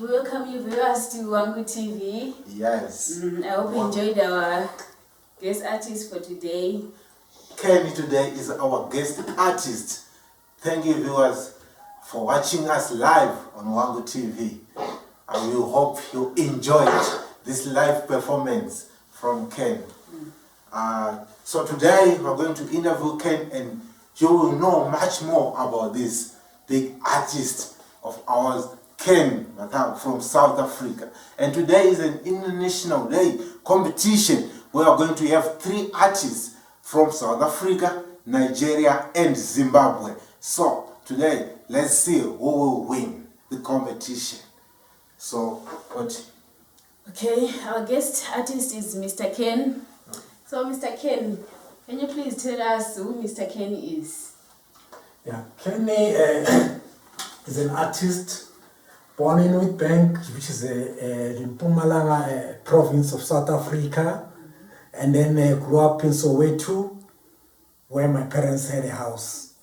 We welcome you viewers to Wangu TV. Yes. I hope you enjoyed our guest artist for today. Kenny today is our guest artist. Thank you viewers for watching us live on Wangu TV. And we hope you enjoyed this live performance from Ken. So today we're going to interview Ken and you will know much more about this big artist of ours, Kenny Mathaba from South Africa. And today is an international day competition. We are going to have 3 artists from South Africa, Nigeria and Zimbabwe. So today, let's see who will win the competition. So, what? Okay, our guest artist is Mr. Ken. So, Mr. Ken, can you please tell us who Mr. Ken is? Yeah, Kenny is an artist born in Witbank, which is in Mpumalanga province of South Africa, and then grew up in Soweto, where my parents had a house,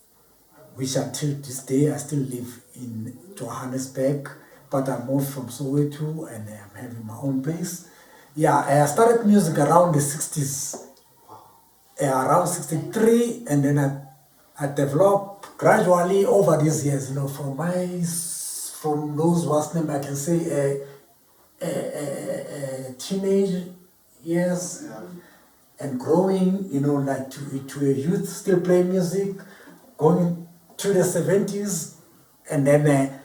which until this day I still live in Johannesburg, but I moved from Soweto and I'm having my own place. Yeah, I started music around the 60s, around 63, and then I developed gradually over these years, you know, from those was name I can say teenage years, and growing, you know, like to a youth, still playing music, going to the 70s, and then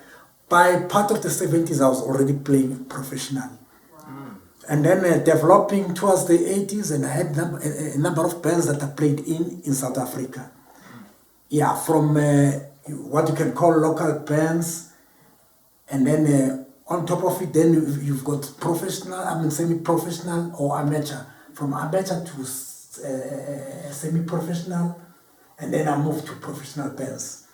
by part of the 70s I was already playing professionally. And then developing towards the 80s, and I had a number of bands that I played in South Africa. Yeah, from what you can call local bands, and then on top of it, then you've got professional, I mean semi-professional or amateur. From amateur to semi-professional, and then I moved to professional bands.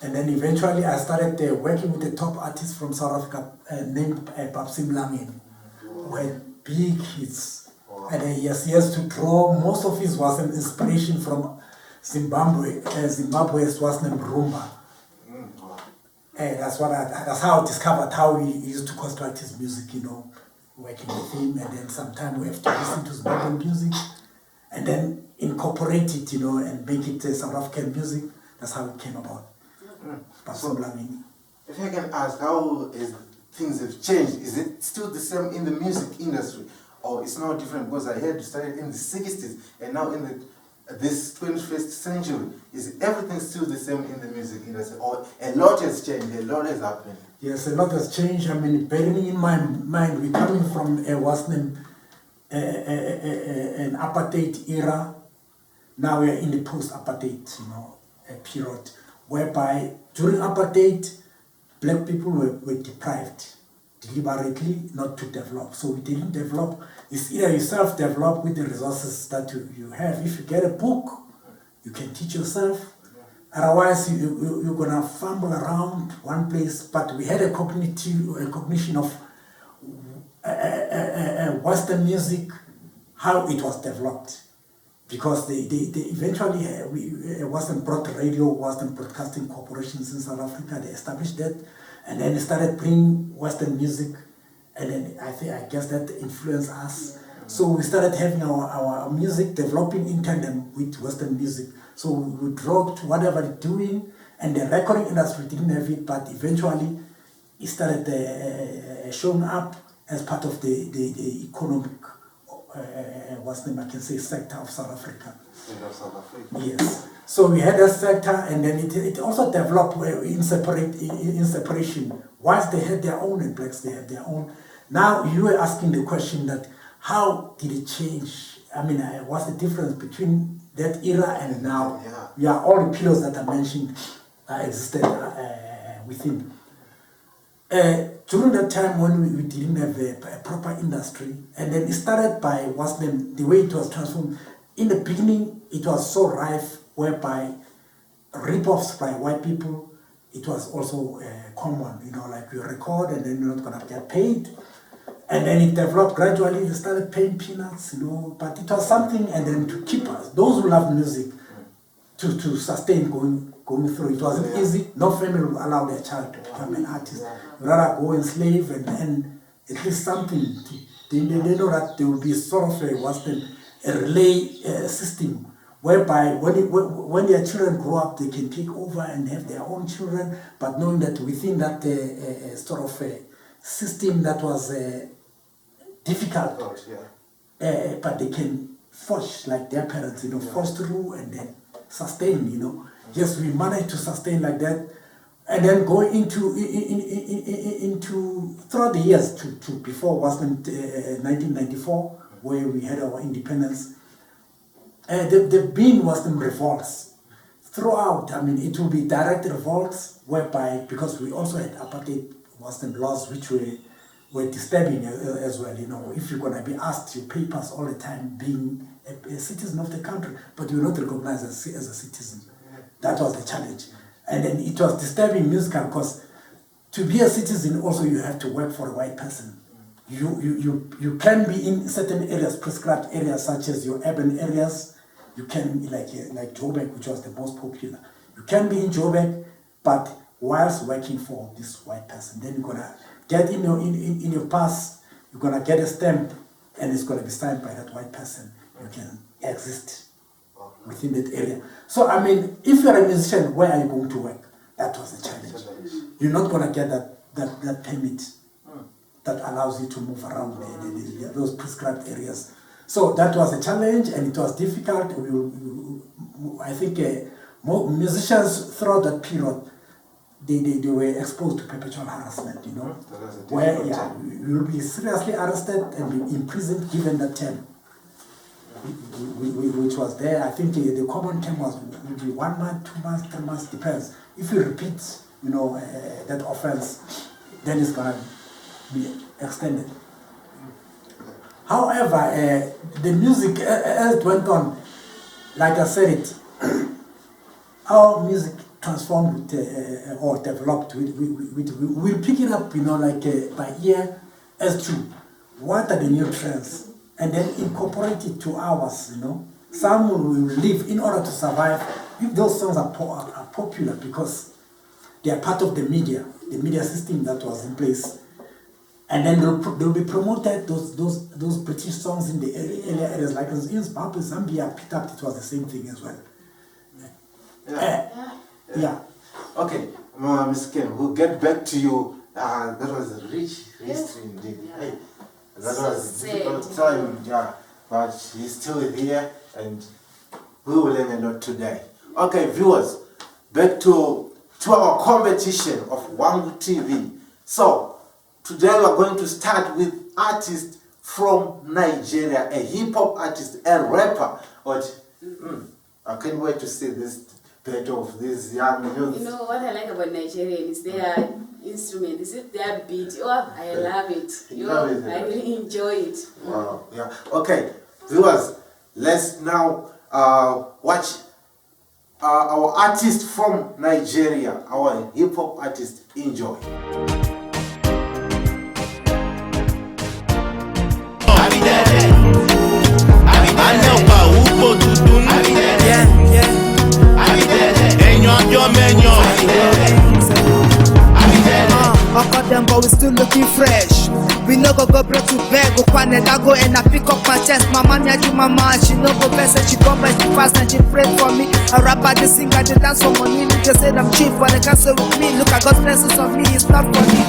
And then eventually I started working with a top artist from South Africa named Babsim Langeni, who had big hits. And he has to draw, most of his was an inspiration from Zimbabwe. Zimbabwe's was named Rumba. That's how I discovered how he used to construct his music, you know, working with him, and then sometimes we have to listen to Zimbabwean music and then incorporate it, you know, and make it South African music. That's how it came about. So, if I can ask, how things have changed? Is it still the same in the music industry, or it's now different? Because I heard you started in the 60s and now in this 21st century, is everything still the same in the music industry, or a lot has changed, a lot has happened? Yes, a lot has changed. I mean, bearing in my mind, we're coming from what's named an apartheid era. Now we are in the post-apartheid, you know, period, whereby during apartheid, black people were deprived deliberately not to develop. So we didn't develop. It's either you self-develop with the resources that you have. If you get a book, you can teach yourself. Otherwise, you're going to fumble around one place. But we had a cognition of Western music, how it was developed. Because they eventually, Western radio, Western Broadcasting Corporations in South Africa, they established that. And then they started bringing Western music. And then I guess that influenced us. So we started having our music developing in tandem with Western music. So we would draw to whatever they're doing, and the recording industry didn't have it, but eventually it started showing up as part of the economic, what's the name, I can say, sector of South Africa. South Africa. Yes. So we had that sector, and then it also developed in separation. Whilst they had their own, and blacks they had their own. Now you were asking the question that how did it change? I mean, what's the difference between that era and now? Yeah, all the pillars that I mentioned existed within. During that time when we didn't have a proper industry, and then it started by the way it was transformed. In the beginning, it was so rife, whereby rip-offs by white people, it was also common, you know, like you record and then you're not gonna get paid. And then it developed gradually, they started paying peanuts, you know, but it was something, and then to keep us, those who love music, to sustain going going through. It wasn't easy. No family would allow their child to become an artist. Rather go and slave and at least something. They know that there will be sort of a relay system whereby when their children grow up, they can take over and have their own children, but knowing that within that sort of a system that was difficult, but they can forge like their parents, force through and then sustain, Yes, we managed to sustain like that, and then go into throughout the years to before wasn't 1994 where we had our independence. The being was the revolts throughout. I mean, it will be direct revolts whereby, because we also had apartheid was the laws which were disturbing as well. If you're gonna be asked your papers all the time, being a citizen of the country, but you're not recognized as a citizen. That was the challenge. And then it was disturbing musical because to be a citizen also you have to work for a white person. You can be in certain areas, prescribed areas such as your urban areas. You can, like Joburg, which was the most popular. You can be in Joburg, but whilst working for this white person, then you're gonna get in your pass, you're gonna get a stamp, and it's gonna be signed by that white person. You can exist within that area. So I mean, if you're a musician, where are you going to work? That was the challenge. You're not gonna get that permit that allows you to move around those prescribed areas. So that was a challenge, and it was difficult. I think musicians throughout that period, they were exposed to perpetual harassment, where you will be seriously arrested and be imprisoned given that term, which was there. I think the common term was maybe 1 month, 2 months, 3 months, depends. If you repeat, that offense, then it's gonna be extended. However, the music, as it went on, like I said, our music transformed or developed. We'll pick it up, by ear as to what are the new trends, and then incorporate it to ours. Some will live in order to survive if those songs are popular because they are part of the media system that was in place. And then they'll be promoted, those British songs in the earlier areas, like in Zimbabwe, Zambia picked up, it was the same thing as well. Yeah. Okay, Mr. Ken, we'll get back to you. That was a rich history indeed. Hey, that was a difficult time, but he's still here and we will learn a lot today. Okay, viewers, back to our competition of Wangu TV. So, today we are going to start with artist from Nigeria, a hip-hop artist, a rapper. I can't wait to see this battle of these young youths. What I like about Nigerians is their instrument, is it their beat. I love it. I really enjoy it. Wow, yeah. Okay, viewers, let's now watch our artist from Nigeria, our hip-hop artist. Enjoy. Them, but we still looking fresh. We no go break to beg, go I go and I pick up my chest. My mommy do mama, she no go best and she come back fast and she pray for me. A rapper, the singer, they dance for money. They say I'm cheap, but they can't say with me. Look, I got blessings on me, it's not for me.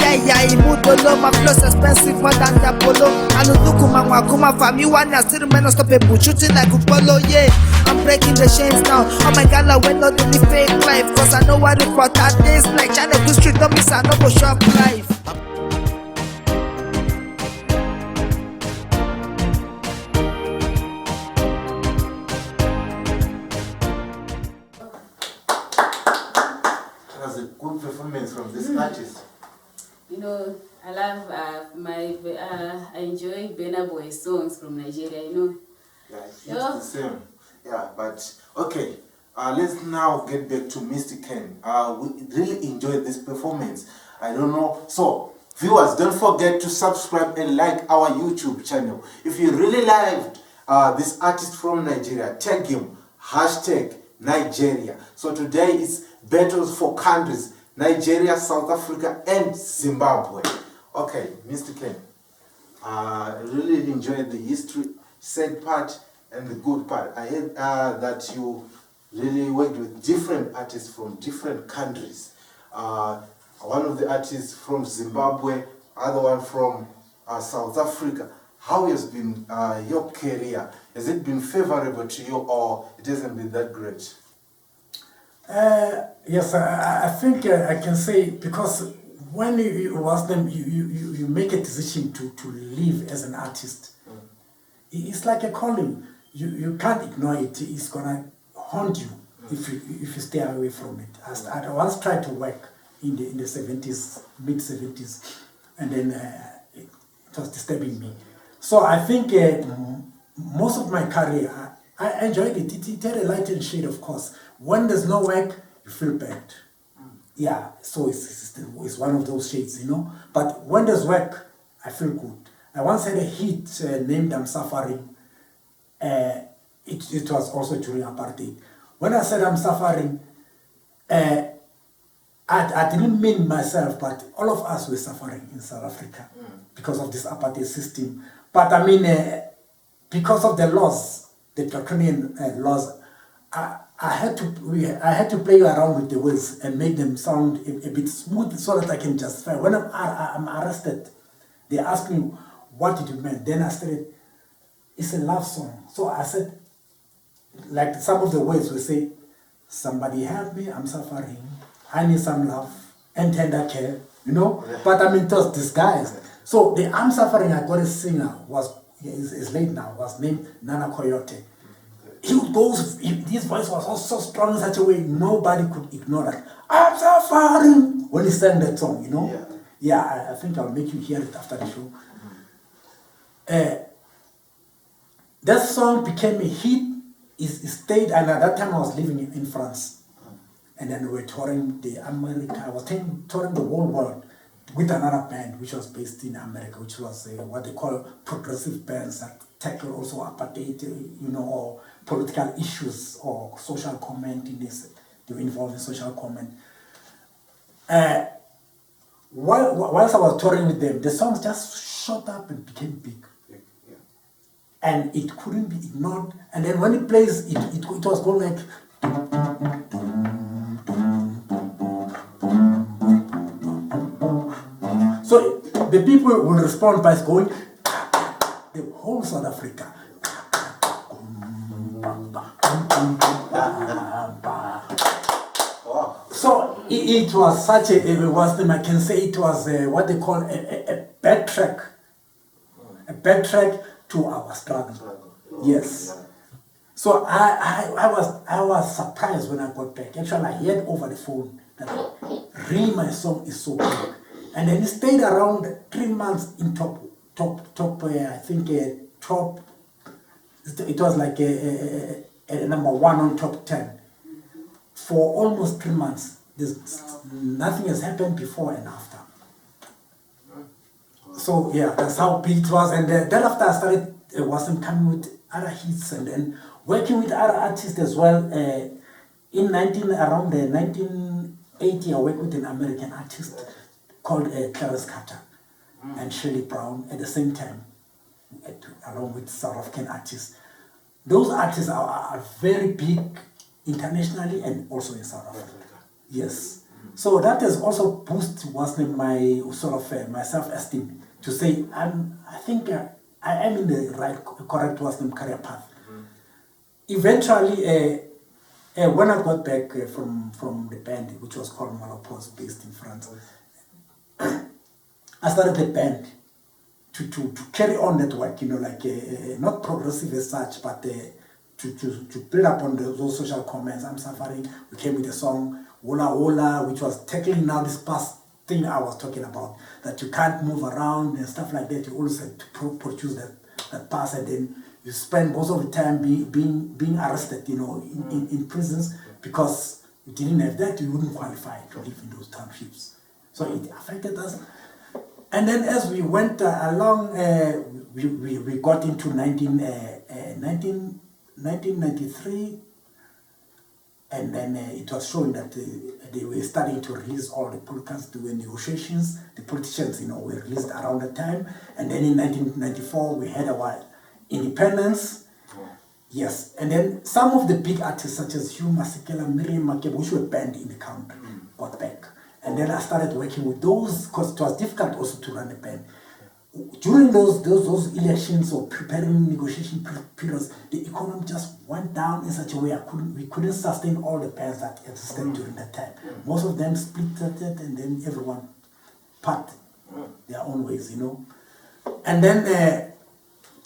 Yeah, he moved below, my flows expensive more than the polo. I know look kuma for me, one I still man stop a boot shooting like a polo, yeah. I'm breaking the chains now. Oh my god, I went out in the fake life. Cause I know what it for that days like China to street, don't miss, I know go shop life. That was a good performance from this artist. I love I enjoy Burna Boy's songs from Nigeria, Yeah, it's the same. Yeah, but okay. Let's now get back to Mr. Ken. We really enjoyed this performance. I don't know. So, viewers, don't forget to subscribe and like our YouTube channel. If you really liked this artist from Nigeria, tag him. Nigeria. So today it's battles for countries, Nigeria, South Africa, and Zimbabwe. Okay, Mr. Ken, I really enjoyed the history, sad part, and the good part. I heard that you really worked with different artists from different countries. One of the artists from Zimbabwe, other one from South Africa. How has been your career? Has it been favorable to you, or it hasn't been that great? Yes, I think I can say, because when you ask them, you make a decision to live as an artist. It's like a calling. You can't ignore it. It's gonna haunt you if you stay away from it. I once tried to work in the 70s, mid 70s, and then it was disturbing me. So I think most of my career, I enjoyed it. It had a light and shade, of course. When there's no work, you feel bad. Yeah, so it's one of those shades, you know. But when there's work, I feel good. I once had a hit named I'm Suffering. It was also during apartheid. When I said I'm suffering, I didn't mean myself, but all of us were suffering in South Africa because of this apartheid system. But I mean, because of the laws, the draconian laws, I had to play around with the words and make them sound a bit smooth so that I can justify. When I'm arrested, they ask me, what did you mean? Then I said, it's a love song. So I said, like some of the words will say, somebody help me, I'm suffering, I need some love and tender care, you know? Yeah. But I mean, it was disguised. So the I'm Suffering, I got a singer, is late now, was named Nana Coyote. His voice was so strong in such a way, nobody could ignore that. I'm suffering when he sang that song, you know? Yeah, I think I'll make you hear it after the show. That song became a hit. It stayed, and at that time I was living in France. And then we were touring I was touring the whole world with another band which was based in America, which was what they call progressive bands that tackle also apartheid, you know, or political issues or social comment in this. They were involved in social comment. Whilst I was touring with them, the songs just shot up and became big. And it couldn't be ignored. And then when it plays, it was going like. So the people will respond by going, the whole South Africa. So it was such I can say it was what they call a backtrack. A backtrack to our struggle. Yes. So I was surprised when I got back. Actually, I heard over the phone that really my song is so big. And then it stayed around 3 months in top, I think top, it was like a number 1 on top 10 for almost 3 months. Nothing has happened before and after. So yeah, that's how big it was. And then after I started, wasn't coming with other hits and then working with other artists as well. Around 1980, I worked with an American artist called Clarence Carter and Shirley Brown at the same time, along with South African artists. Those artists are very big internationally and also in South Africa. Yes. So that has also boosted my sort of my self-esteem to say I think I am in the correct career path. Eventually, when I got back from the band, which was called Malopos, based in France, I started a band to carry on that work, you know, like not progressive as such, but to build up on those social comments. I'm suffering. We came with a song, Wola Wola, which was tackling now this past thing I was talking about, that you can't move around and stuff like that. You always have to produce that pass, and then you spend most of the time being arrested, you know, in prisons, because you didn't have that, you wouldn't qualify to live in those townships. So it affected us. And then as we went along, we got into 1993. And then it was showing that they were starting to release all the podcasts. There were negotiations. The politicians, were released around that time. And then in 1994, we had our independence. Yes. And then some of the big artists, such as Hugh Masekela, Miriam Makeba, which were banned in the country, got back. And then I started working with those because it was difficult also to run a band. During those elections or preparing negotiation periods, the economy just went down in such a way we couldn't sustain all the bands that existed during that time. Most of them split and then everyone parted their own ways, And then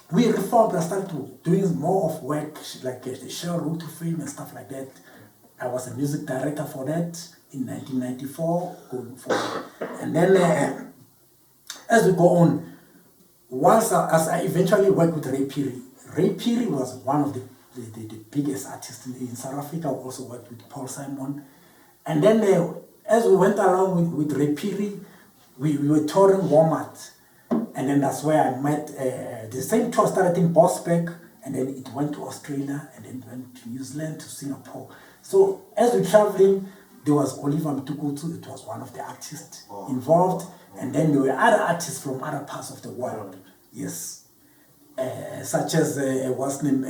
we reformed and started doing more of work like the show Road to Fame and stuff like that. I was a music director for that in 1994 going forward. And then as we go on, as I eventually worked with Ray Phiri was one of the biggest artists in South Africa. I also worked with Paul Simon. And then as we went along with Ray Phiri, we were touring Walmart. And then that's where I met, the same tour started in Bosbeck, and then it went to Australia, and then went to New Zealand, to Singapore. So as we're traveling, there was Oliver Mtukudzi, it was one of the artists involved. And then there were other artists from other parts of the world, yes. Such as, what's name,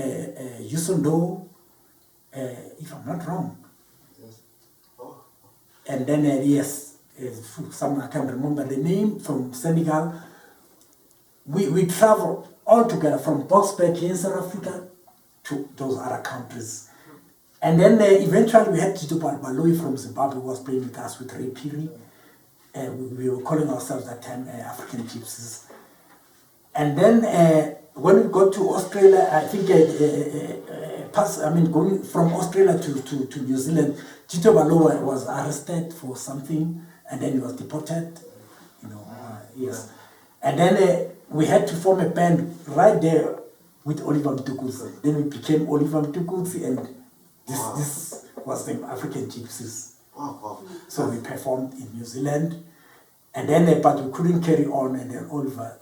Yusundo, if I'm not wrong. Yes. And then, yes, some I can't remember the name, from Senegal. We travel all together from Boxback in South Africa to those other countries. And then eventually we had Tito Balbaloi from Zimbabwe who was playing with us with Ray Phiri. We were calling ourselves that time African Gypsies. And then when we got to Australia, I think going from Australia to New Zealand, Tito Balbaloi was arrested for something, and then he was deported. Yes. And then we had to form a band right there with Oliver Mtukudzi. Then we became Oliver Mtukudzi, and this was the African Gypsies. So we performed in New Zealand, and then but we couldn't carry on, and then Oliver,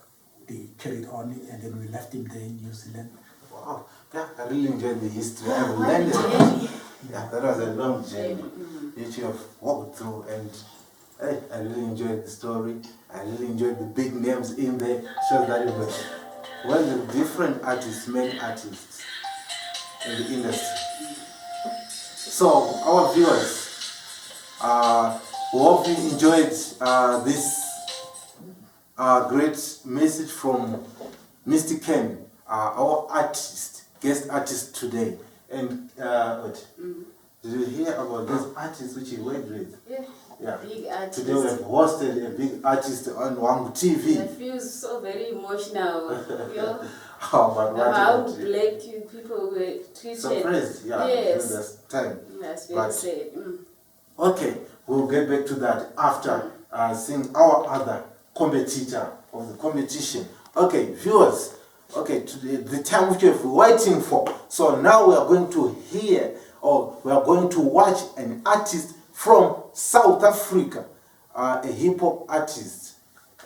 they carried on, and then we left him there in New Zealand. Wow, yeah, I really enjoyed the history. I've learned that was a long journey that you have walked through, and I really enjoyed the story. I really enjoyed the big names in there. Shows that it was the different artists, many artists in the industry. So, our viewers, we hope you enjoyed this great message from Mr. Ken, our guest artist today. And did you hear about those artists which he worked with? Yeah. Big artist. Today we have hosted a big artist on Wangu TV. I feel so very emotional. How black people were treated. Surprised, yes. This time. That's very sad. Okay, we'll get back to that after seeing our other competitor of the competition. Okay, viewers. Okay, today, the time which we're waiting for. So now we are going to hear, or we are going to watch an artist from South Africa, a hip-hop artist.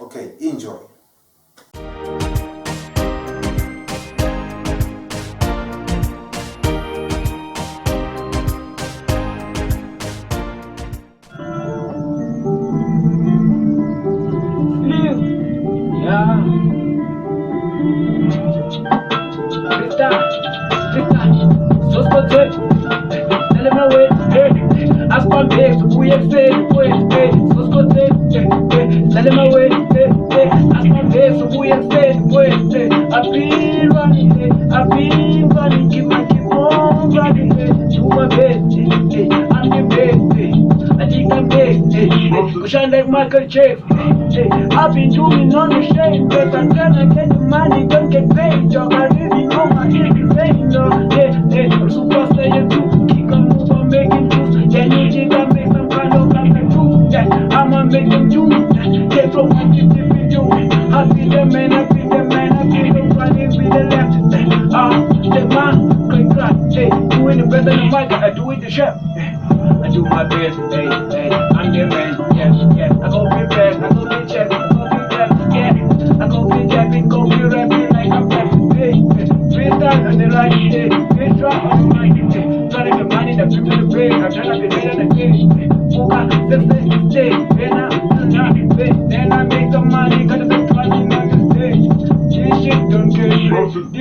Okay, enjoy. Michael Jackson. I've been doing on the shame, but I'm gonna get the money, don't get paid. Dog, I really know my kid is saying no. I'm superstar, you too. Kick on move, I'm making juice. Then you think I make some kind of like too. I'ma make them juice. Get from my kids if you do. I be the man, I be the man, I be the one, I be the left. The man, click clap, doing it better than Mike, I do it the chef. I do my best, I'm the man, yeah. I go be best, I go be chef, I go be best, yeah. I go be japping, go be rapping like I'm best, freestyle on the line, freestyle on the mic, trying the money that people to pay, I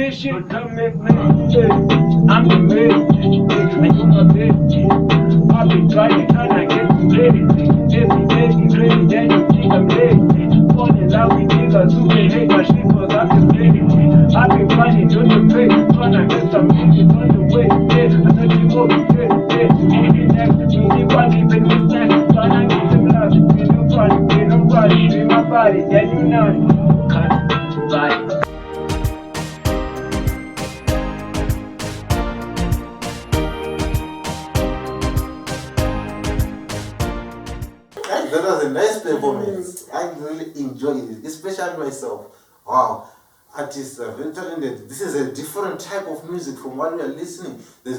this shit commitment. Yeah. I'm the man, and you my bitch. I've been trying to get to play. Every day you crazy, then you think I'm late. Fall in love with niggas who can hate my shit cause I can play it. I've been finding on the way, trying to get some niggas on the way. Yeah, I know you go, yeah. Maybe next, you need one keeping me snack. Trying to get some love, we don't run, we don't rush. Be my body, yeah, you know it. Cut, body. That was a nice performance. I really enjoyed it, especially myself. Wow, artists are very talented. This is a different type of music from what we are listening. There's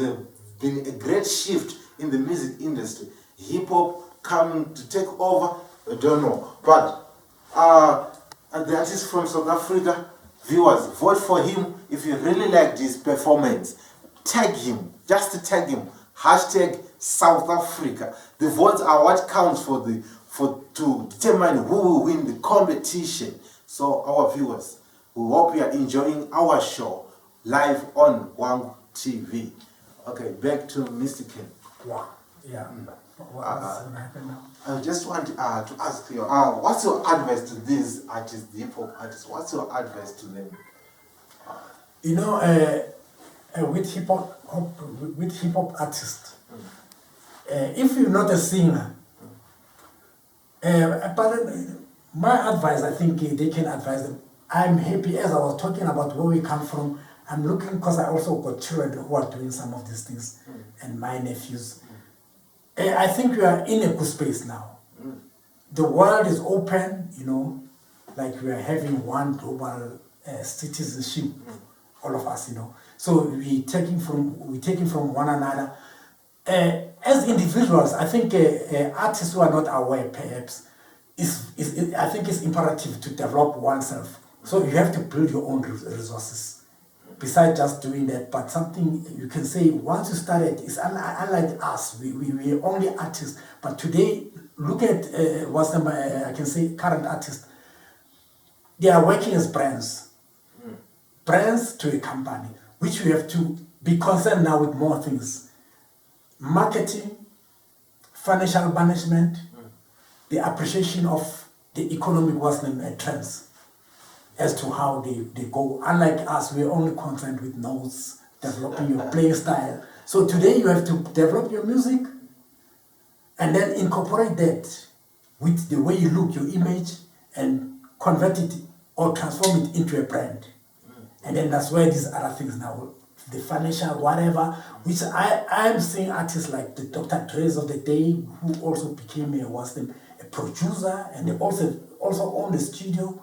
been a great shift in the music industry. Hip hop coming to take over, I don't know. But the artist from South Africa, viewers, vote for him if you really like this performance. Tag him, just tag him. Hashtag South Africa. The votes are what counts to determine who will win the competition. So our viewers, we hope you are enjoying our show live on Wangu TV. Okay, back to Mr. Ken. Wow. Yeah. What's going to happen now? I just want to ask you, what's your advice to these artists, the hip hop artists? What's your advice to them? You know, with hip hop artists, if you're not a singer, but my advice, I think they can advise them. I'm happy, as I was talking about where we come from. I'm looking, because I also got children who are doing some of these things, and my nephews. I think we are in a good space now. The world is open, you know, like we are having one global citizenship, all of us, you know. So we taking from one another. As individuals, I think artists who are not aware, perhaps, I think it's imperative to develop oneself. So you have to build your own resources. Besides just doing that, but something you can say, once you started, it's unlike us. We're only artists. But today, look at I can say current artists. They are working as brands. Brands to a company, which we have to be concerned now with more things. Marketing, financial management, the appreciation of the economic trends as to how they go. Unlike us, we're only concerned with notes, developing your playing style. So today you have to develop your music and then incorporate that with the way you look, your image, and convert it or transform it into a brand. And then that's where these other things now, the financial whatever, which I'm seeing artists like the Dr. Dre's of the day, who also became a producer, and they also own the studio,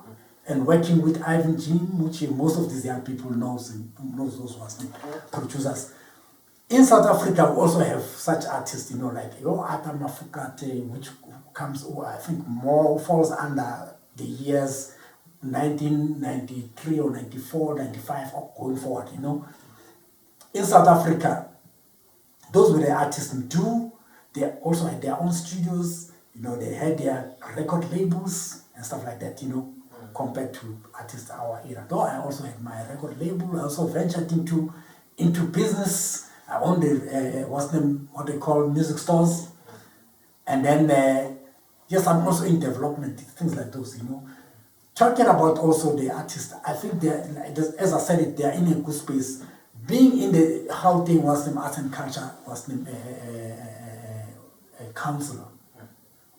and working with Ivan Jim, which most of these young people knows those was the producers. In South Africa, we also have such artists, you know, like Ata Mafukate, which comes, I think, more falls under the years 1993 or 94, 95, or going forward, you know. In South Africa, those were the artists who do. They also had their own studios, you know, they had their record labels and stuff like that, you know, compared to artists our era. Though I also had my record label, I also ventured into business. I owned what they call music stores. And then, yes, I'm also in development, things like those, you know. Talking about also the artists, I think as I said it, they are in a good space. Being in the Gauteng Muslim Arts and Culture Muslim Council,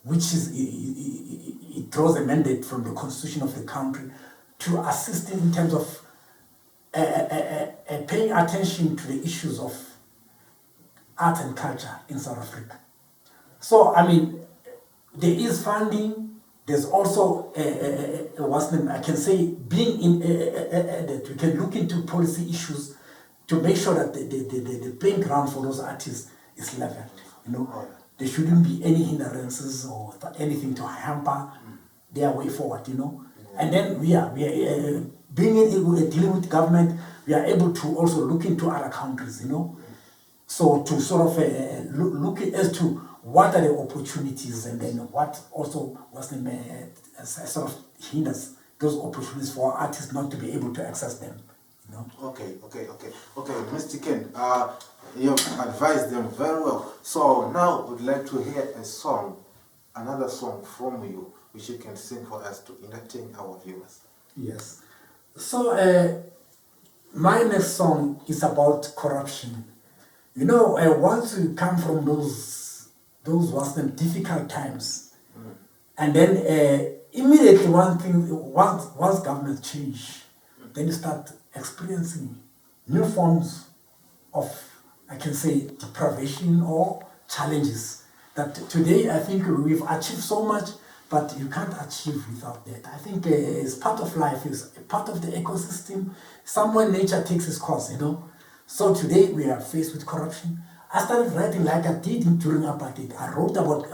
which is it draws a mandate from the constitution of the country to assist in terms of paying attention to the issues of art and culture in South Africa. So, I mean, there is funding. There's also I can say being in that we can look into policy issues to make sure that the playing ground for those artists is leveled. You know, there shouldn't be any hindrances or anything to hamper their way forward. You know, and then we are dealing with government. We are able to also look into other countries. You know, so to sort of look as to what are the opportunities, and then what also was the sort of hinders those opportunities for artists not to be able to access them. You know? Okay, Mr. Ken, you've advised them very well. So now we'd like to hear another song from you, which you can sing for us to entertain our viewers. Yes. So my next song is about corruption. You know, once we come from those was the difficult times, and then immediately once government change, then you start experiencing new forms of, I can say, deprivation or challenges that today I think we've achieved so much, but you can't achieve without that. I think it's part of life, it's part of the ecosystem. Somewhere nature takes its course, you know. So today we are faced with corruption. I started writing like I did during apartheid. I wrote about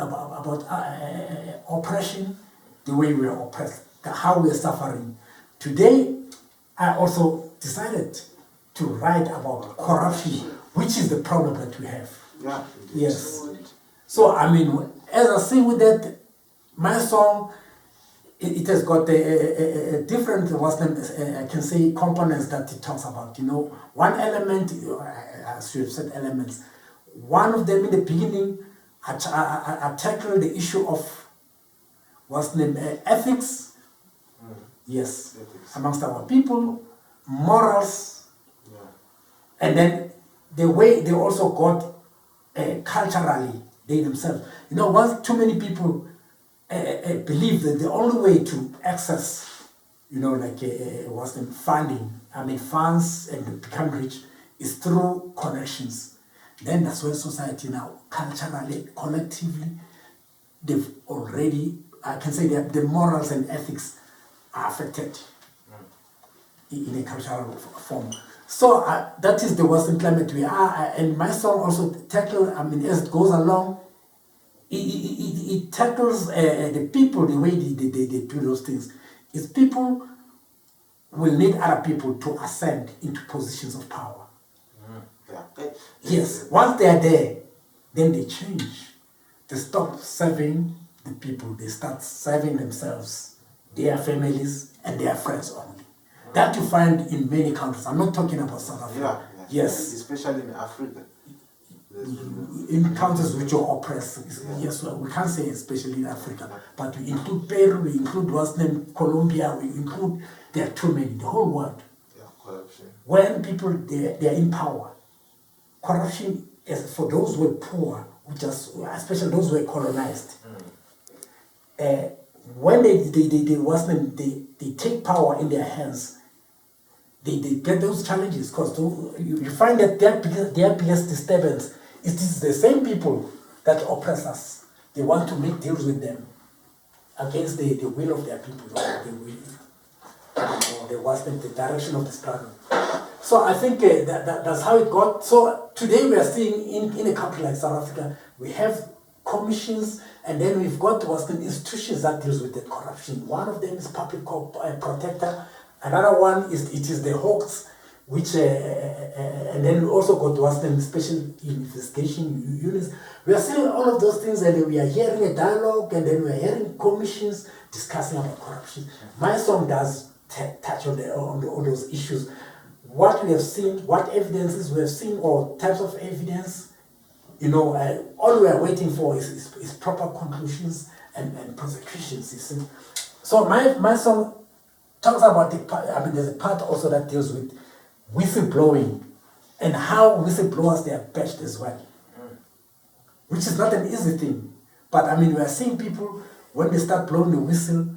oppression, the way we are oppressed, how we are suffering. Today, I also decided to write about corruption, which is the problem that we have. Yeah. Yes. So, I mean, as I sing with that, my song, it has got a different, I can say, components that it talks about. You know, one element, as you have said, elements. One of them in the beginning, I tackled the issue of ethics. Yes, ethics. Amongst our people, morals, and then the way they also got culturally, they themselves. You know, once too many people believe that the only way to access, you know, like funding, funds and to become rich is through connections. Then that's where society now, culturally, collectively, they've already, I can say that the morals and ethics are affected in a cultural form. So that is the Western climate we are, and my song also tackles, as it goes along, it tackles the people, the way they do those things. Is people will need other people to ascend into positions of power. Yes, once they are there, then they change. They stop serving the people, they start serving themselves, their families, and their friends only. That you find in many countries. I'm not talking about South Africa. Yes. Especially in Africa. In countries which are oppressed. Yes, well, we can't say especially in Africa, but we include Peru, we include Colombia, we include, there are too many, the whole world. Corruption. When people, they are in power, corruption is for those who are poor, especially those who are colonized. When they take power in their hands, they get those challenges, because you find that their biggest disturbance is the same people that oppress us. They want to make deals with them against the will of their people, the direction of the struggle. So I think that's how it got. So today we are seeing in a country like South Africa, we have commissions, and then we've got Western institutions that deals with the corruption. One of them is public protector. Another one is the Hawks, which and then we also got Western special investigation units. We are seeing all of those things, and we are hearing a dialogue, and then we are hearing commissions discussing about corruption. My song does touch on those issues. What we have seen, what evidences we have seen, or types of evidence, you know, all we are waiting for is proper conclusions and prosecutions. You see. So my song talks about there's a part also that deals with whistleblowing and how whistleblowers, they are bashed as well, which is not an easy thing. But we are seeing people, when they start blowing the whistle,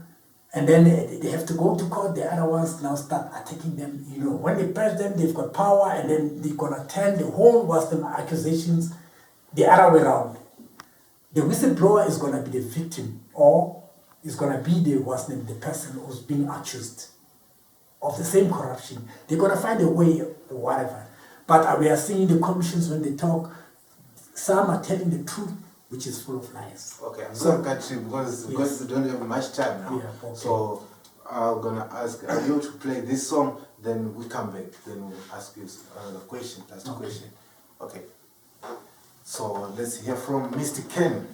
and then they have to go to court, the other ones now start attacking them. You know, when they press them, they've got power, and then they're going to turn the whole Western accusations the other way around. The whistleblower is going to be the victim, or is going to be the person who's being accused of the same corruption. They're going to find a way or whatever. But we are seeing the commissions, when they talk, some are telling the truth, which is full of lies. Okay, I'm going to cut you because we don't have much time now. Yeah, okay. So I'm going to ask you to play this song, then we come back. Then we'll ask you another question, last question. Okay. So let's hear from Mr. Ken.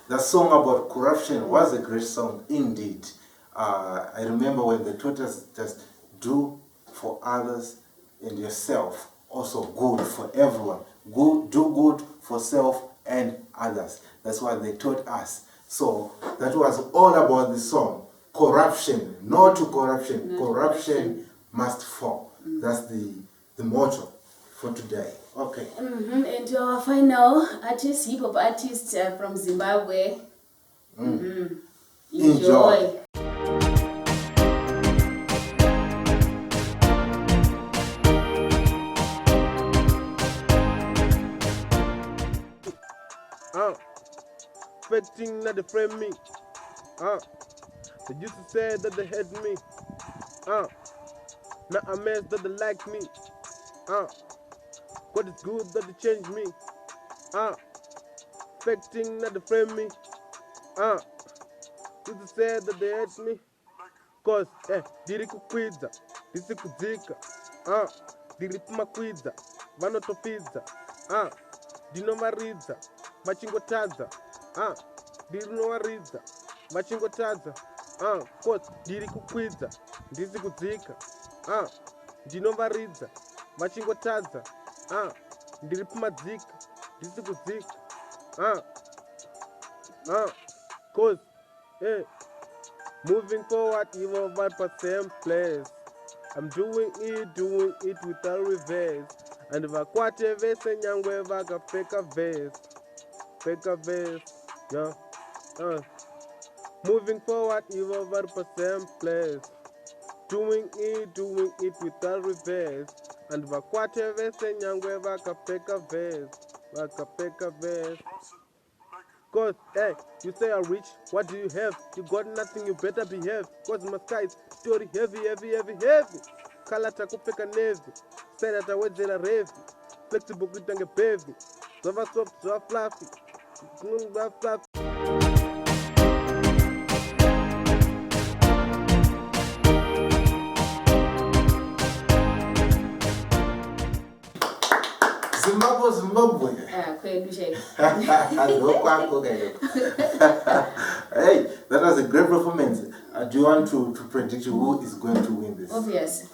The song about corruption was a great song indeed. I remember when they taught us just do for others and yourself, also good for everyone. Do good for self and others. That's what they taught us. So that was all about the song. Corruption, no to corruption. Corruption must fall. That's the motto for today. Okay. And our final artist, hip-hop artist from Zimbabwe. Enjoy. Expecting that they frame me. They used to say that they hate me. Now I'm messed that they like me. God is good that they change me. Expecting that they frame me. dudes said that they hate me. Cause, diri kukwidza, disi kudzika, diri pumakwidza, vanotopidza, ndinovaridza, vachingotadza, ndinovaridza, vachingotadza, cause diri kukwidza, ndisi kudzika, ndinovaridza, vachingotadza, ndiri pumadzika, ndisi kudzika, cause, moving forward, even but for same place. I'm doing it without reverse. And if I quite a vase and young wave, I can fake a vase, yeah. Moving forward, even but for same place. Doing it without reverse. And if I quite a vase and young wave, I can fake a vase. Cause, you say you're rich, what do you have? You got nothing, you better behave. Cause my sky is story heavy. Kala takupeka navy, say that I wait a revi. Flexible good and a baby. Zova soft, zova fluffy. Zimbabwe. Hey, that was a great performance. Do you want to predict who is going to win this? Obvious.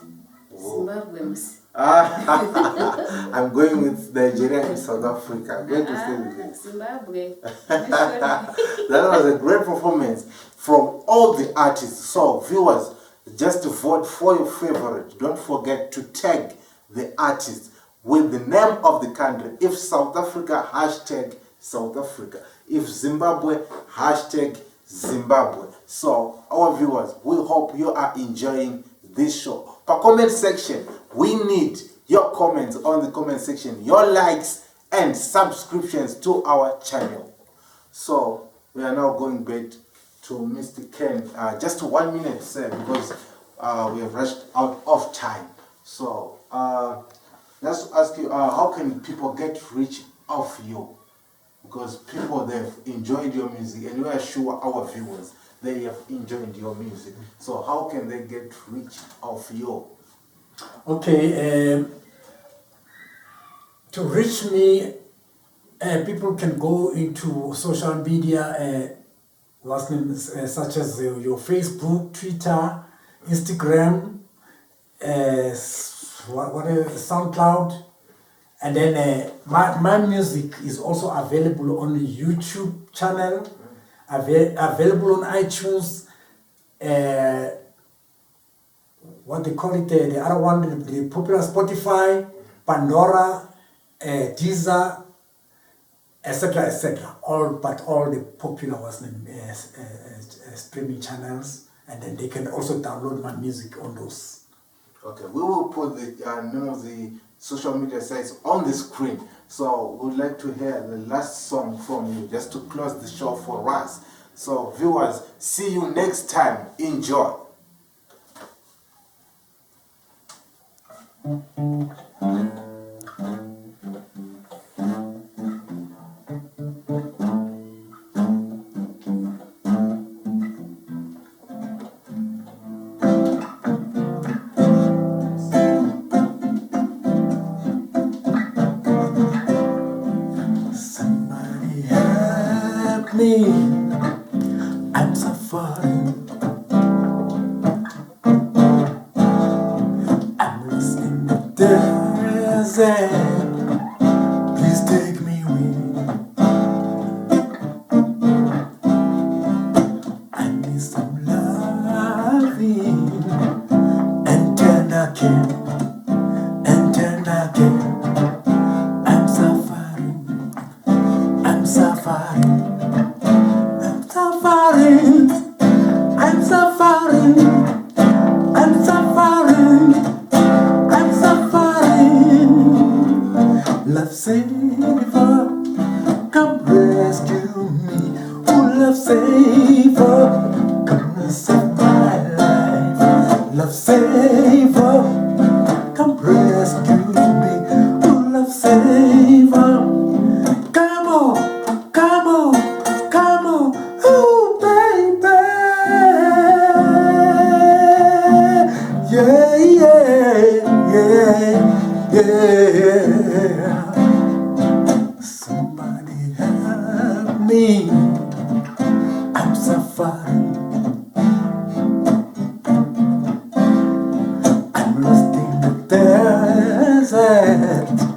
Zimbabwe. I'm going with Nigeria and South Africa. I'm going to stay with you. Zimbabwe. That was a great performance from all the artists. So, viewers, just vote for your favorite. Don't forget to tag the artist with the name of the country. If South Africa, hashtag South Africa. If Zimbabwe, hashtag Zimbabwe. So, our viewers, we hope you are enjoying this show. For comment section, we need your comments on the comment section, your likes and subscriptions to our channel. So, we are now going back to Mr. Ken. Just 1 minute, sir, because we have rushed out of time. So, let's ask you, how can people get rich off you? Because people, they've enjoyed your music, and we are sure our viewers, they have enjoyed your music. So how can they get rich off you? Okay, to reach me, people can go into social media, such as your Facebook, Twitter, Instagram, SoundCloud, and then my music is also available on the YouTube channel, available on iTunes, what they call it, the other one, the popular Spotify, Pandora, Deezer, etc. All the popular streaming channels, and then they can also download my music on those. Okay, we will put the name of the social media sites on the screen. So we'd like to hear the last song from you, just to close the show for us. So viewers, see you next time. Enjoy. Somebody help me, I'm suffering. I'm lost in the desert, please take me with. I need some loving and tender care, and tender care. I'm suffering, I'm suffering, I'm suffering, I'm suffering, I'm suffering, I'm suffering. Love saver, come rescue me. Oh, love saver, come and save my life. Love saver, come rescue me. Oh, love saver, come on, come on, come on, oh baby. Yeah. Somebody help me. I'm suffering. I'm lost in the desert.